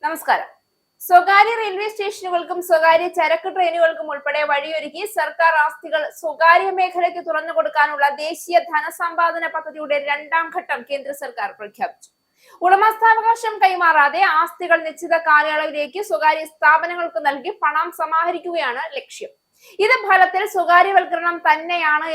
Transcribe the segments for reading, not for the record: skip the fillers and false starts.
നമസ്കാരം. സ്വകാര്യ റെയിൽവേ സ്റ്റേഷനുകൾക്കും സ്വകാര്യ ചരക്ക് ട്രെയിനുകൾക്കും ഉൾപ്പെടെ വഴിയൊരുക്കി സർക്കാർ ആസ്തികൾ സ്വകാര്യ മേഖലയ്ക്ക് തുറന്നു കൊടുക്കാനുള്ള ദേശീയ ധനസമ്പാദന പദ്ധതിയുടെ രണ്ടാം ഘട്ടം കേന്ദ്ര സർക്കാർ പ്രഖ്യാപിച്ചു. ഉടമസ്ഥാവകാശം കൈമാറാതെ ആസ്തികൾ നിശ്ചിത കാലയളവിലേക്ക് സ്വകാര്യ സ്ഥാപനങ്ങൾക്ക് നൽകി പണം സമാഹരിക്കുകയാണ് ലക്ഷ്യം. ഇത് ഫലത്തിൽ സ്വകാര്യവൽക്കരണം തന്നെയാണ്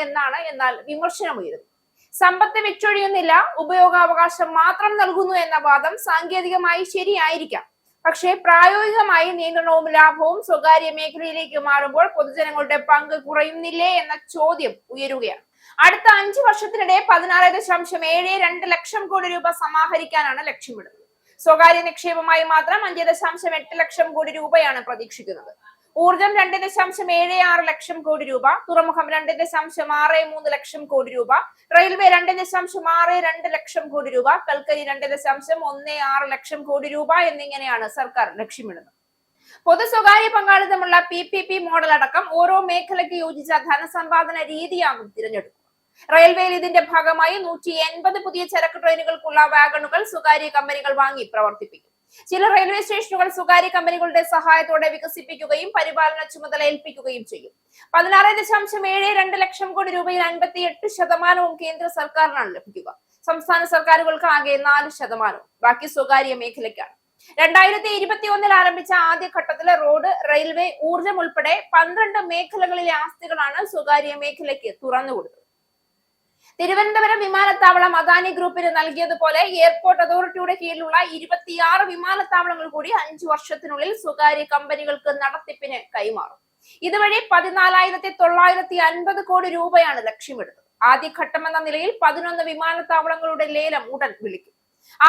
എന്നാൽ വിമർശനമുയരുന്നു. സമ്പത്ത് വിറ്റൊഴിയുന്നില്ല, ഉപയോഗാവകാശം മാത്രം നൽകുന്നു എന്ന വാദം സാങ്കേതികമായി ശരിയായിരിക്കാം. പക്ഷേ പ്രായോഗികമായി നിയന്ത്രണവും ലാഭവും സ്വകാര്യ മേഖലയിലേക്ക് മാറുമ്പോൾ പൊതുജനങ്ങളുടെ പങ്ക് കുറയുന്നില്ലേ എന്ന ചോദ്യം ഉയരുകയാണ്. അടുത്ത 5 വർഷത്തിനിടെ 16.72 ലക്ഷം കോടി രൂപ സമാഹരിക്കാനാണ് ലക്ഷ്യമിടുന്നത്. സ്വകാര്യ നിക്ഷേപമായി മാത്രം 5.8 ലക്ഷം കോടി രൂപയാണ് പ്രതീക്ഷിക്കുന്നത്. ഊർജം 2.76 ലക്ഷം കോടി രൂപ, തുറമുഖം 2.63 ലക്ഷം കോടി രൂപ, റെയിൽവേ 2.62 ലക്ഷം കോടി രൂപ, കൽക്കരി 2.16 ലക്ഷം കോടി രൂപ എന്നിങ്ങനെയാണ് സർക്കാർ ലക്ഷ്യമിടുന്നത്. പൊതു സ്വകാര്യ പങ്കാളിത്തമുള്ള PPP മോഡൽ അടക്കം ഓരോ മേഖലയ്ക്ക് യോജിച്ച ധനസമ്പാദന രീതിയാകും തിരഞ്ഞെടുക്കുക. റെയിൽവേയിൽ ഇതിന്റെ ഭാഗമായി 180 പുതിയ ചരക്ക് ട്രെയിനുകൾക്കുള്ള വാഗണുകൾ സ്വകാര്യ കമ്പനികൾ വാങ്ങി പ്രവർത്തിപ്പിക്കും. ചില റെയിൽവേ സ്റ്റേഷനുകൾ സ്വകാര്യ കമ്പനികളുടെ സഹായത്തോടെ വികസിപ്പിക്കുകയും പരിപാലന ചുമതല ഏൽപ്പിക്കുകയും ചെയ്യും. 16.72 ലക്ഷം കോടി രൂപയിൽ 58% കേന്ദ്ര സർക്കാരിനാണ് ലഭിക്കുക. സംസ്ഥാന സർക്കാരുകൾക്ക് ആകെ 4%, ബാക്കി സ്വകാര്യ മേഖലയ്ക്കാണ്. 2021 ആരംഭിച്ച ആദ്യഘട്ടത്തിലെ റോഡ്, റെയിൽവേ, ഊർജം ഉൾപ്പെടെ 12 മേഖലകളിലെ ആസ്തികളാണ് സ്വകാര്യ മേഖലയ്ക്ക് തുറന്നുകൊടുത്തത്. തിരുവനന്തപുരം വിമാനത്താവളം അദാനി ഗ്രൂപ്പിന് നൽകിയതുപോലെ എയർപോർട്ട് അതോറിറ്റിയുടെ കീഴിലുള്ള 26 വിമാനത്താവളങ്ങൾ കൂടി 5 വർഷത്തിനുള്ളിൽ സ്വകാര്യ കമ്പനികൾക്ക് നടത്തിപ്പിന് കൈമാറും. ഇതുവഴി 14,950 കോടി രൂപയാണ് ലക്ഷ്യമിടുന്നത്. ആദ്യഘട്ടം എന്ന നിലയിൽ 11 വിമാനത്താവളങ്ങളുടെ ലേലം ഉടൻ വിളിക്കും.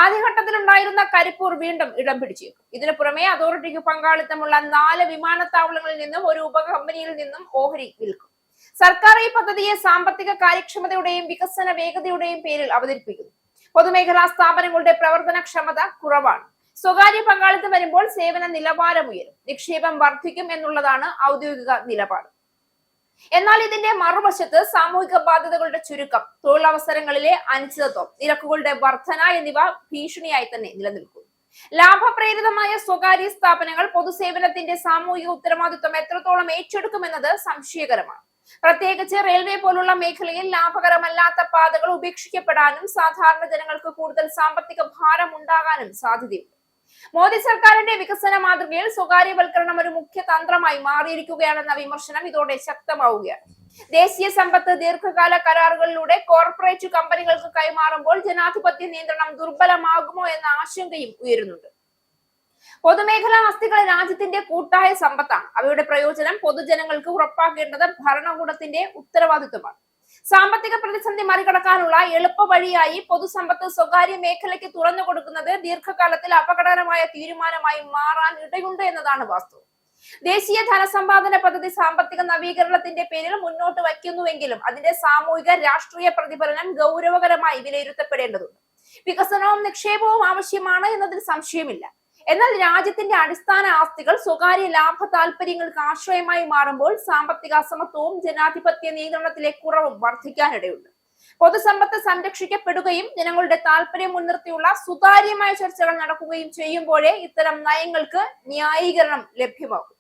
ആദ്യഘട്ടത്തിലുണ്ടായിരുന്ന കരിപ്പൂർ വീണ്ടും ഇടം പിടിച്ചേക്കും. ഇതിനു പുറമെ അതോറിറ്റിക്ക് പങ്കാളിത്തമുള്ള 4 വിമാനത്താവളങ്ങളിൽ നിന്നും ഒരു ഉപകമ്പനിയിൽ നിന്നും ഓഹരി വിൽക്കും. സർക്കാർ ഈ പദ്ധതിയെ സാമ്പത്തിക കാര്യക്ഷമതയുടെയും വികസന വേഗതയുടെയും പേരിൽ അവതരിപ്പിക്കുന്നു. പൊതുമേഖലാ സ്ഥാപനങ്ങളുടെ പ്രവർത്തനക്ഷമത കുറവാണ്. സ്വകാര്യ പങ്കാളിത്തം വരുമ്പോൾ സേവന നിലവാരം ഉയരും, നിക്ഷേപം വർദ്ധിക്കും എന്നുള്ളതാണ് ഔദ്യോഗിക നിലപാട്. എന്നാൽ ഇതിന്റെ മറുവശത്ത് സാമൂഹിക ബാധ്യതകളുടെ ചുരുക്കം, തൊഴിലവസരങ്ങളിലെ അനിശ്ചിതത്വം, നിരക്കുകളുടെ വർധന എന്നിവ ഭീഷണിയായി തന്നെ നിലനിൽക്കുന്നു. ലാഭപ്രേരിതമായ സ്വകാര്യ സ്ഥാപനങ്ങൾ പൊതുസേവനത്തിന്റെ സാമൂഹിക ഉത്തരവാദിത്വം എത്രത്തോളം ഏറ്റെടുക്കുമെന്നത് സംശയകരമാണ്. പ്രത്യേകിച്ച് റെയിൽവേ പോലുള്ള മേഖലയിൽ ലാഭകരമല്ലാത്ത പാതകൾ ഉപേക്ഷിക്കപ്പെടാനും സാധാരണ ജനങ്ങൾക്ക് കൂടുതൽ സാമ്പത്തിക ഭാരം ഉണ്ടാകാനും സാധ്യതയുണ്ട്. മോദി സർക്കാരിന്റെ വികസന മാതൃകയിൽ സ്വകാര്യവൽക്കരണം ഒരു മുഖ്യ തന്ത്രമായി മാറിയിരിക്കുകയാണെന്ന വിമർശനം ഇതോടെ ശക്തമാവുകയാണ്. ദേശീയ സമ്പത്ത് ദീർഘകാല കരാറുകളിലൂടെ കോർപ്പറേറ്റ് കമ്പനികൾക്ക് കൈമാറുമ്പോൾ ജനാധിപത്യ നിയന്ത്രണം ദുർബലമാകുമോ എന്ന ആശങ്കയും ഉയരുന്നുണ്ട്. പൊതുമേഖലാ ആസ്തികൾ രാജ്യത്തിന്റെ കൂട്ടായ സമ്പത്താണ്. അവയുടെ പ്രയോജനം പൊതുജനങ്ങൾക്ക് ഉറപ്പാക്കേണ്ടത് ഭരണകൂടത്തിന്റെ ഉത്തരവാദിത്വമാണ്. സാമ്പത്തിക പ്രതിസന്ധി മറികടക്കാനുള്ള എളുപ്പ വഴിയായി പൊതുസമ്പത്ത് സ്വകാര്യ മേഖലയ്ക്ക് തുറന്നു കൊടുക്കുന്നത് ദീർഘകാലത്തിൽ അപകടകരമായ തീരുമാനമായി മാറാൻ ഇടയുണ്ട് എന്നതാണ് വാസ്തവം. ദേശീയ ധനസമ്പാദന പദ്ധതി സാമ്പത്തിക നവീകരണത്തിന്റെ പേരിൽ മുന്നോട്ട് വയ്ക്കുന്നുവെങ്കിലും അതിന്റെ സാമൂഹിക രാഷ്ട്രീയ പ്രതിഫലനം ഗൗരവകരമായി വിലയിരുത്തപ്പെടേണ്ടതുണ്ട്. വികസനവും നിക്ഷേപവും ആവശ്യമാണ് എന്നതിൽ സംശയമില്ല. എന്നാൽ രാജ്യത്തിന്റെ അടിസ്ഥാന ആസ്തികൾ സ്വകാര്യ ലാഭ താല്പര്യങ്ങൾക്ക് ആശ്രയമായി മാറുമ്പോൾ സാമ്പത്തിക അസമത്വവും ജനാധിപത്യ നിയന്ത്രണത്തിലെ കുറവും വർദ്ധിക്കാനിടയുണ്ട്. പൊതുസമ്പത്ത് സംരക്ഷിക്കപ്പെടുകയും ജനങ്ങളുടെ താല്പര്യം മുൻനിർത്തിയുള്ള സുതാര്യമായ ചർച്ചകൾ നടക്കുകയും ചെയ്യുമ്പോഴേ ഇത്തരം നയങ്ങൾക്ക് ന്യായീകരണം ലഭ്യമാകും.